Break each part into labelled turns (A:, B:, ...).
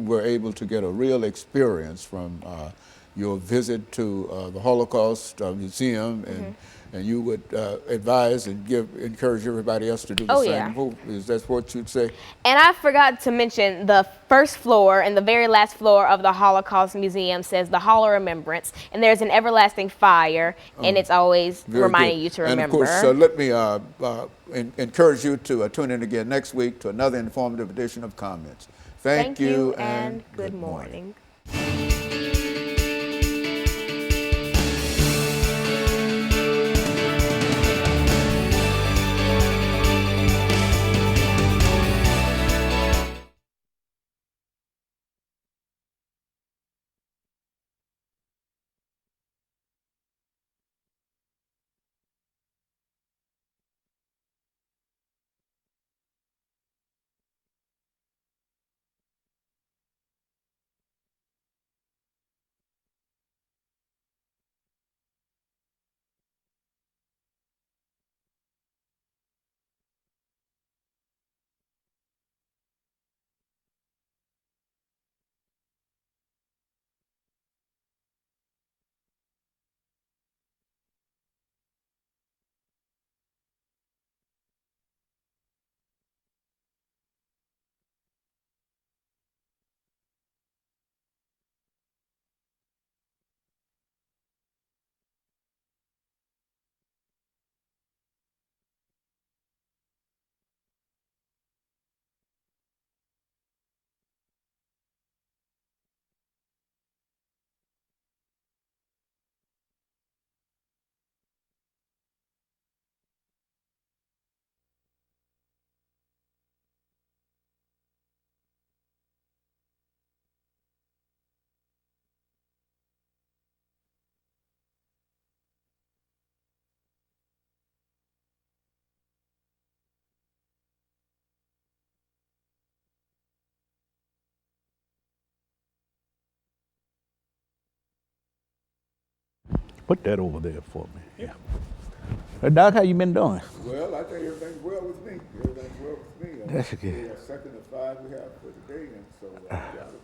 A: were able to get a real experience from your visit to the Holocaust Museum, and you would advise and encourage everybody else to do the
B: Oh,
A: same.
B: yeah.
A: Is that what you'd say?
B: And I forgot to mention the first floor and the very last floor of the Holocaust Museum says the Hall of Remembrance, and there's an everlasting fire, and it's always reminding you to remember.
A: And of course, let me encourage you to tune in again next week to another informative edition of Comments. Thank you
B: and good morning.
C: Put that over there for me. Yeah. Hey, Doc, how you been doing?
A: Well, I think everything's well with me. Everything's well with me.
C: That's good.
A: The second of 5 we have for today, and so I'm out of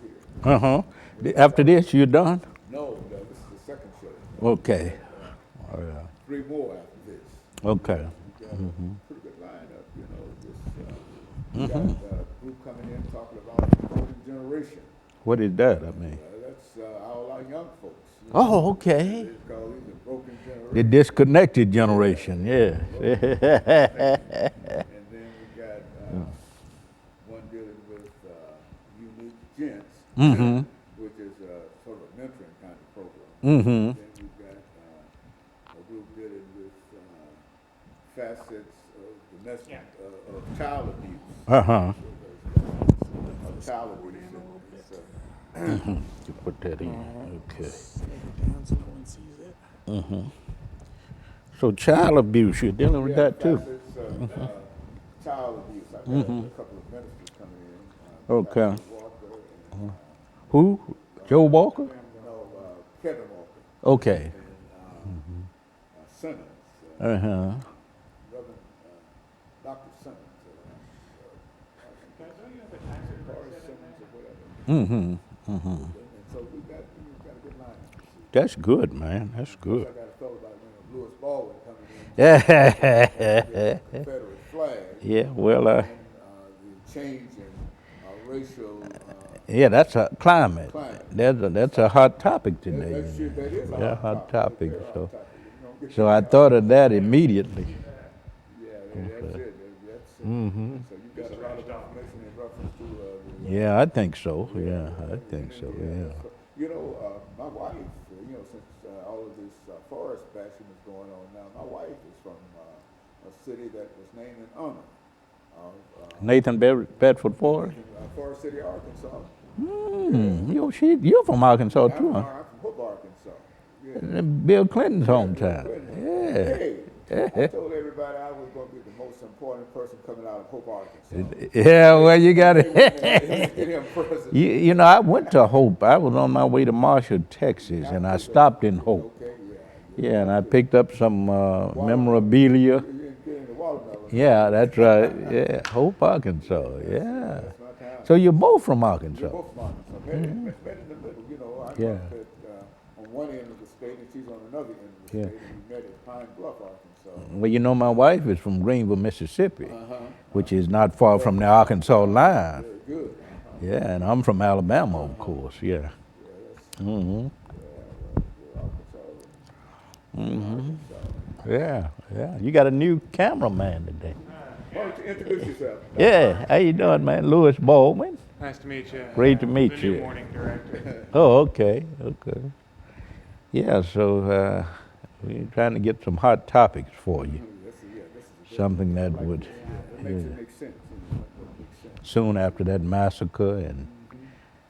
A: here.
C: After this, you're done?
A: No, this is the second show.
C: Okay.
A: 3 more after this.
C: Okay.
A: We got a pretty good lineup, you know. We got a group coming in talking about the golden generation.
C: What is that? I mean.
A: That's all our young folks.
C: Oh, okay.
A: It's called the broken generation.
C: The disconnected generation, yeah.
A: And then we got one dealing with unique gents, which is sort of a mentoring kind of program. Then we've got a group dealing with facets of domestic, of child abuse. Child abuse.
C: You put that in, okay. So child abuse, you're dealing with that too?
A: Child abuse. I've got a couple of ministers coming in.
C: Okay. Who? Joe Walker?
A: No, Kevin Walker.
C: Okay.
A: And Simmons.
C: Uh-huh.
A: Reverend Dr. Simmons. And so we've got a good lineup.
C: That's good, man. That's good.
A: I got a fellow by the name of LBaldwin1 coming in. Confederate flag.
C: Yeah, well,
A: The change in racial.
C: yeah, that's a climate. That's a hot topic today.
A: That is
C: Yeah, hot topic. So,
A: You know,
C: so I thought of that immediately.
A: yeah, that's it. That's it. So you've got a lot of information in reference to.
C: Yeah, I think so. Yeah, I think so. Yeah.
A: You know, my wife, you know, since all of this forest bashing is going on now, my wife is from a city that was named in honor of
C: Nathan Bedford Forrest.
A: Forest City, Arkansas.
C: You're from Arkansas too, huh?
A: I'm from Hope, Arkansas. Yeah.
C: Bill Clinton's hometown.
A: Hey, I told everybody I was going to be the most important person coming out of Hope, Arkansas.
C: Yeah, well, you got it.
A: Get him president.
C: You know, I went to Hope. I was on my way to Marshall, Texas, and I stopped in Hope.
A: Okay,
C: Yeah, and I picked up some memorabilia.
A: You're getting the watermelon.
C: Yeah, that's right. Yeah, Hope, Arkansas. Yeah.
A: That's my town.
C: So you're both from Arkansas.
A: We're both from Arkansas. Met in the middle, you know. I'm
C: Yeah.
A: up at, on one end of the state, and she's on another end of the
C: Yeah.
A: state, and we met at Pine Bluff, Arkansas.
C: Well, you know, my wife is from Greenville, Mississippi, which is not far from the Arkansas line.
A: Very good.
C: Yeah, and I'm from Alabama, of course. Yeah.
A: Yeah, that's,
C: Mm-hmm.
A: Arkansas.
C: Yeah, yeah. You got a new cameraman today.
A: Why don't you introduce yourself?
C: Yeah. How you doing, man? LBaldwin1.
D: Nice to meet you.
C: Great to meet
D: the
C: you.
D: new morning director.
C: Oh, okay, okay. Yeah, so we're trying to get some hot topics for you.
A: This is
C: Something that would,
A: that makes it make sense. You know, that makes sense.
C: soon after that massacre and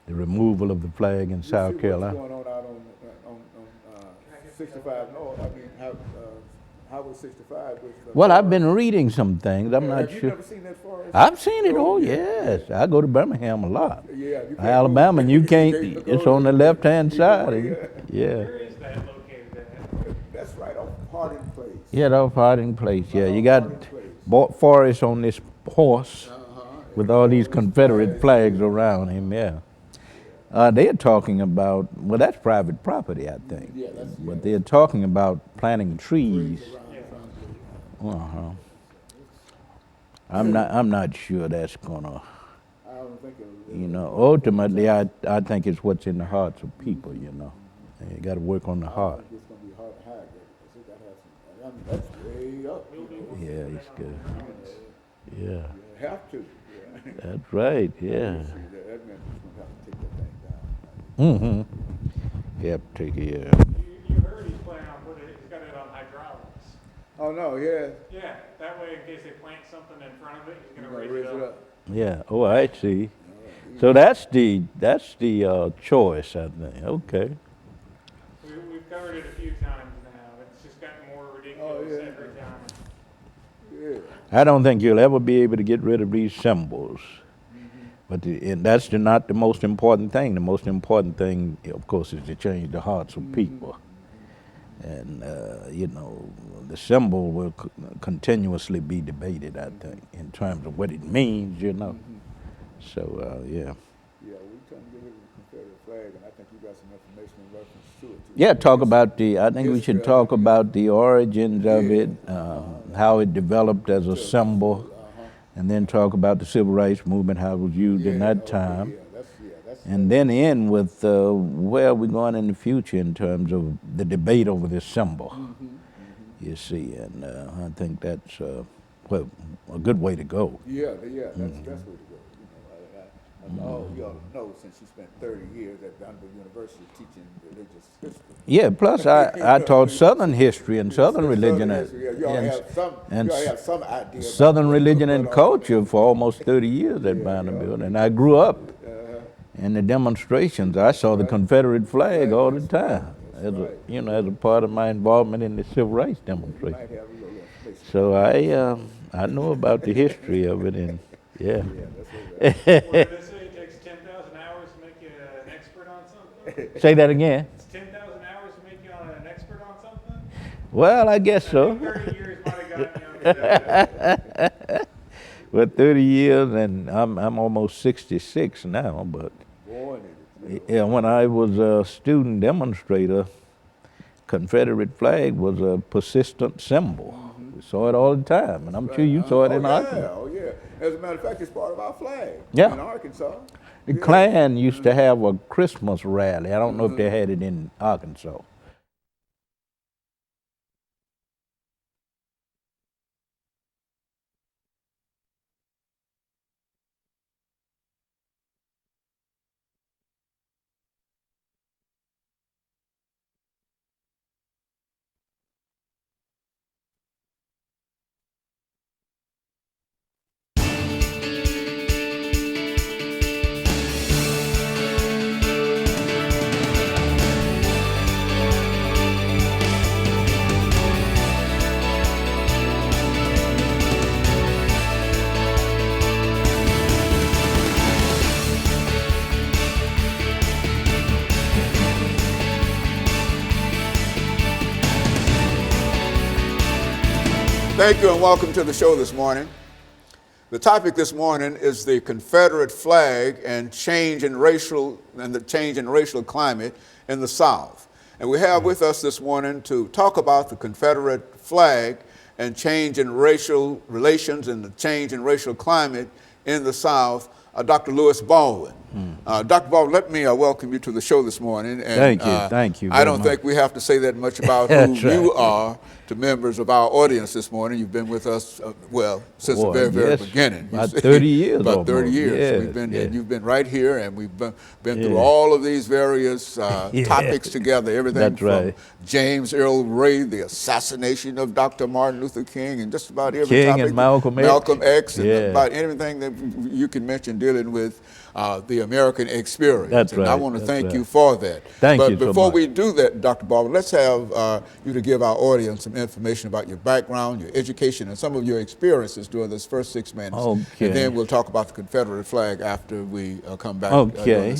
C: the removal of the flag in South Carolina.
A: What's going on out on 65 North? I mean, Highway 65 with.
C: Well, I've been reading some things. I'm not
A: Have you
C: sure.
A: never seen that far?
C: I've seen it. Oh, yes. I go to Birmingham a lot.
A: Yeah, you can't
C: Alabama,
A: go-
C: you can't.
A: can't
C: It's
A: go
C: on the
A: to-
C: left-hand
A: you go-
C: side. Yeah.
D: Where is that located at?
A: That's right off Harding Place.
C: Yeah, that hiding place. Yeah, you got
A: Harding Place.
C: Forrest on this horse with all these Confederate flags around him. Yeah. They're talking about, well, that's private property, I think.
A: Yeah, that's.
C: But they're talking about planting trees. Uh-huh. I'm not sure that's gonna,
A: I don't think it.
C: you know, ultimately I think it's what's in the hearts of people, you know. And you gotta work on the heart.
A: It's gonna be hard to hide that because it gotta have some. I mean, that's way up. You know.
C: Yeah, it's good. Yeah,
A: You have to. Yeah.
C: that's right, yeah.
A: See, that meant it's gonna have to take that thing down.
C: Mm-hmm. Yep, take it, yeah.
D: You heard he's planning on putting it, he's got it on hydraulics.
A: Oh no, yeah.
D: Yeah, that way in case they plant something in front of it, he's
A: You're
D: gonna
A: gonna
D: raise it up.
C: Yeah, oh, I see. So that's the choice, I think. Okay.
D: We've covered it a few times now. It's just gotten more ridiculous
A: yeah.
D: every time.
A: Yeah.
C: I don't think you'll ever be able to get rid of these symbols. But and that's not the most important thing. The most important thing, of course, is to change the hearts of people. And, you know, the symbol will continuously be debated, I think, in terms of what it means, you know. So, yeah.
A: Yeah, we're trying to get rid of the Confederate flag, and I think you got some information in reference to it. Too.
C: Yeah, talk about I think we
A: History
C: should
A: of
C: talk
A: it,
C: about the origins of
A: Yeah.
C: it, how it developed as a symbol, and then talk about the civil rights movement, how it was used in that time.
A: That's
C: And then end with where we're going in the future in terms of the debate over this symbol. You see, and I think that's well, a good way to go.
A: yeah, that's the best way to go. You know, you all know since you spent 30 years at Vanderbilt University teaching religious history.
C: Yeah, plus I taught Southern history and Southern religion
A: History, yeah, you all
C: and
A: have some idea.
C: Southern
A: about
C: religion
A: what's
C: and
A: going on.
C: culture for almost 30 years at Vanderbilt, and I grew up in the demonstrations. I saw the Confederate flag all the time, as a, you know, as a part of my involvement in the civil rights
A: You
C: demonstration.
A: might have a little information.
C: So I know about the history of it, and yeah.
D: What did they say? It takes 10,000 hours to make you an expert on something?
C: Say that again.
D: It's 10,000 hours to make you an expert on something?
C: Well, I guess so.
D: 30 years might have gotten you on that.
C: Well, 30 years, and I'm almost 66 now, but
A: Born in it.
C: yeah, when I was a student demonstrator, Confederate flag was a persistent symbol. We saw it all the time, and I'm sure you saw it in Arkansas.
A: Oh yeah. As a matter of fact, it's part of our flag.
C: Yeah.
A: In Arkansas.
C: The Klan used to have a Christmas rally. I don't know if they had it in Arkansas.
A: Thank you and welcome to the show this morning. The topic this morning is the Confederate flag and the change in racial climate in the South. And we have with us this morning to talk about the Confederate flag and change in racial relations and the change in racial climate in the South, Dr. Louis Baldwin. Dr. Baldwin, let me welcome you to the show this morning. And,
C: thank you.
A: I don't think we have to say that much about who you are to members of our audience this morning. You've been with us, since the very beginning.
C: About 30 years.
A: About 30 years.
C: Yes,
A: And you've been right here, and we've been through all of these various topics together, everything from James Earl Ray, the assassination of Dr. Martin Luther King, and just about every topic.
C: And Malcolm
A: X, and about anything that you can mention dealing with the American experience. I want to thank you for that.
C: Thank you so
A: But before
C: much.
A: we do that, Dr. Baldwin, let's have you to give our audience some information about your background, your education, and some of your experiences during this first 6 minutes.
C: Okay.
A: And then we'll talk about the Confederate flag after we come back.
C: Okay.
A: During the